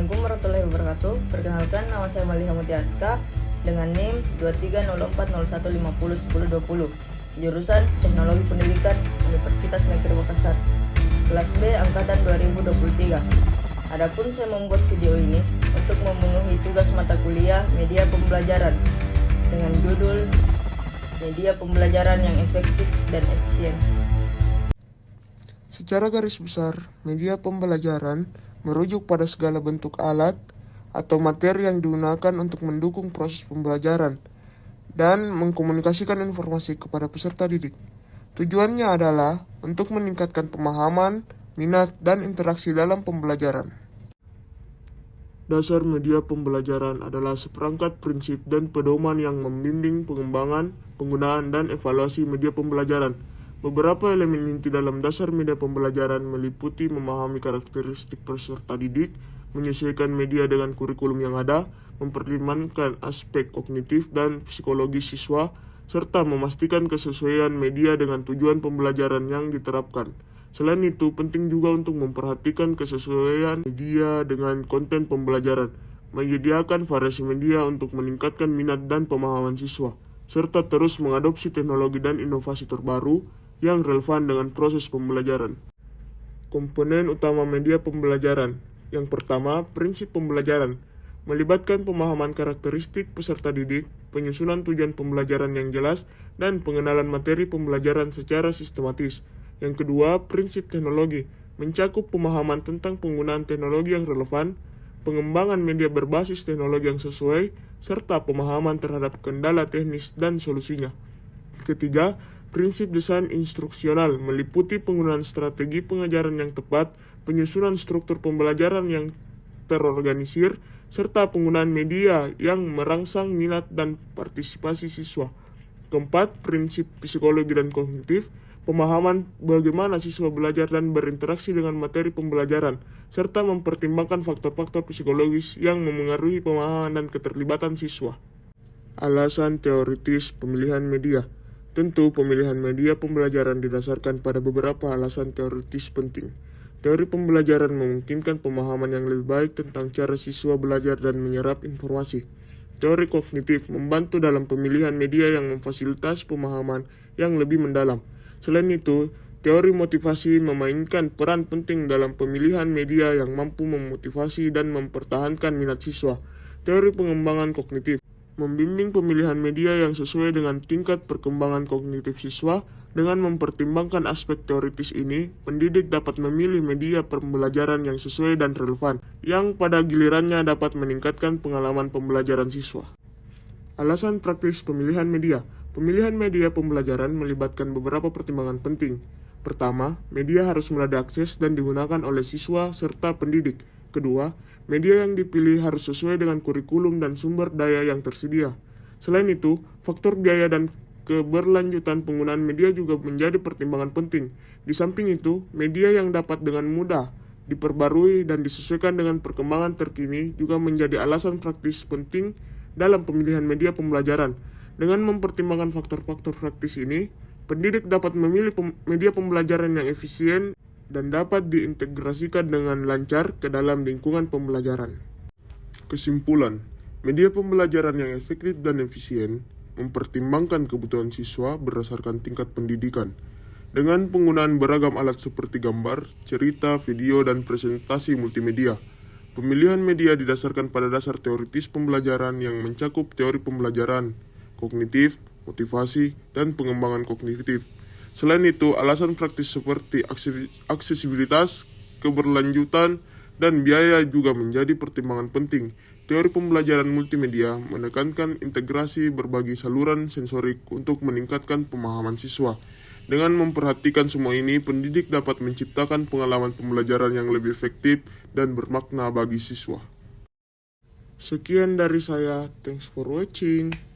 Assalamualaikum warahmatullahi wabarakatuh. Perkenalkan, nama saya Maliha Mutiaska dengan NIM 230401501020, jurusan Teknologi Pendidikan Universitas Negeri Makassar, kelas B angkatan 2023. Adapun saya membuat video ini untuk memenuhi tugas mata kuliah media pembelajaran dengan judul Media Pembelajaran yang Efektif dan Efisien. Secara garis besar, media pembelajaran merujuk pada segala bentuk alat atau materi yang digunakan untuk mendukung proses pembelajaran dan mengkomunikasikan informasi kepada peserta didik. Tujuannya adalah untuk meningkatkan pemahaman, minat, dan interaksi dalam pembelajaran. Dasar media pembelajaran adalah seperangkat prinsip dan pedoman yang membimbing pengembangan, penggunaan, dan evaluasi media pembelajaran. Beberapa elemen inti dalam dasar media pembelajaran meliputi memahami karakteristik peserta didik, menyesuaikan media dengan kurikulum yang ada, mempertimbangkan aspek kognitif dan psikologis siswa, serta memastikan kesesuaian media dengan tujuan pembelajaran yang diterapkan. Selain itu, penting juga untuk memperhatikan kesesuaian media dengan konten pembelajaran, menyediakan variasi media untuk meningkatkan minat dan pemahaman siswa, serta terus mengadopsi teknologi dan inovasi terbaru yang relevan dengan proses pembelajaran. Komponen utama media pembelajaran. Yang pertama, prinsip pembelajaran. Melibatkan pemahaman karakteristik peserta didik, penyusunan tujuan pembelajaran yang jelas, dan pengenalan materi pembelajaran secara sistematis. Yang kedua, prinsip teknologi. Mencakup pemahaman tentang penggunaan teknologi yang relevan, pengembangan media berbasis teknologi yang sesuai, serta pemahaman terhadap kendala teknis dan solusinya. Ketiga, prinsip desain instruksional meliputi penggunaan strategi pengajaran yang tepat, penyusunan struktur pembelajaran yang terorganisir, serta penggunaan media yang merangsang minat dan partisipasi siswa. Keempat, prinsip psikologi dan kognitif, pemahaman bagaimana siswa belajar dan berinteraksi dengan materi pembelajaran, serta mempertimbangkan faktor-faktor psikologis yang memengaruhi pemahaman dan keterlibatan siswa. Alasan teoritis pemilihan media. Tentu, pemilihan media pembelajaran didasarkan pada beberapa alasan teoritis penting. Teori pembelajaran memungkinkan pemahaman yang lebih baik tentang cara siswa belajar dan menyerap informasi. Teori kognitif membantu dalam pemilihan media yang memfasilitasi pemahaman yang lebih mendalam. Selain itu, teori motivasi memainkan peran penting dalam pemilihan media yang mampu memotivasi dan mempertahankan minat siswa. Teori pengembangan kognitif membimbing pemilihan media yang sesuai dengan tingkat perkembangan kognitif siswa. Dengan mempertimbangkan aspek teoritis ini, pendidik dapat memilih media pembelajaran yang sesuai dan relevan, yang pada gilirannya dapat meningkatkan pengalaman pembelajaran siswa. Alasan praktis pemilihan media. Pemilihan media pembelajaran melibatkan beberapa pertimbangan penting. Pertama, media harus mudah diakses dan digunakan oleh siswa serta pendidik. Kedua, media yang dipilih harus sesuai dengan kurikulum dan sumber daya yang tersedia. Selain itu, faktor biaya dan keberlanjutan penggunaan media juga menjadi pertimbangan penting. Di samping itu, media yang dapat dengan mudah diperbarui dan disesuaikan dengan perkembangan terkini juga menjadi alasan praktis penting dalam pemilihan media pembelajaran. Dengan mempertimbangkan faktor-faktor praktis ini, pendidik dapat memilih media pembelajaran yang efisien dan dapat diintegrasikan dengan lancar ke dalam lingkungan pembelajaran. Kesimpulan, media pembelajaran yang efektif dan efisien mempertimbangkan kebutuhan siswa berdasarkan tingkat pendidikan. Dengan penggunaan beragam alat seperti gambar, cerita, video, dan presentasi multimedia, pemilihan media didasarkan pada dasar teoritis pembelajaran yang mencakup teori pembelajaran, kognitif, motivasi, dan pengembangan kognitif. Selain itu, alasan praktis seperti aksesibilitas, keberlanjutan, dan biaya juga menjadi pertimbangan penting. Teori pembelajaran multimedia menekankan integrasi berbagai saluran sensorik untuk meningkatkan pemahaman siswa. Dengan memperhatikan semua ini, pendidik dapat menciptakan pengalaman pembelajaran yang lebih efektif dan bermakna bagi siswa. Sekian dari saya, thanks for watching.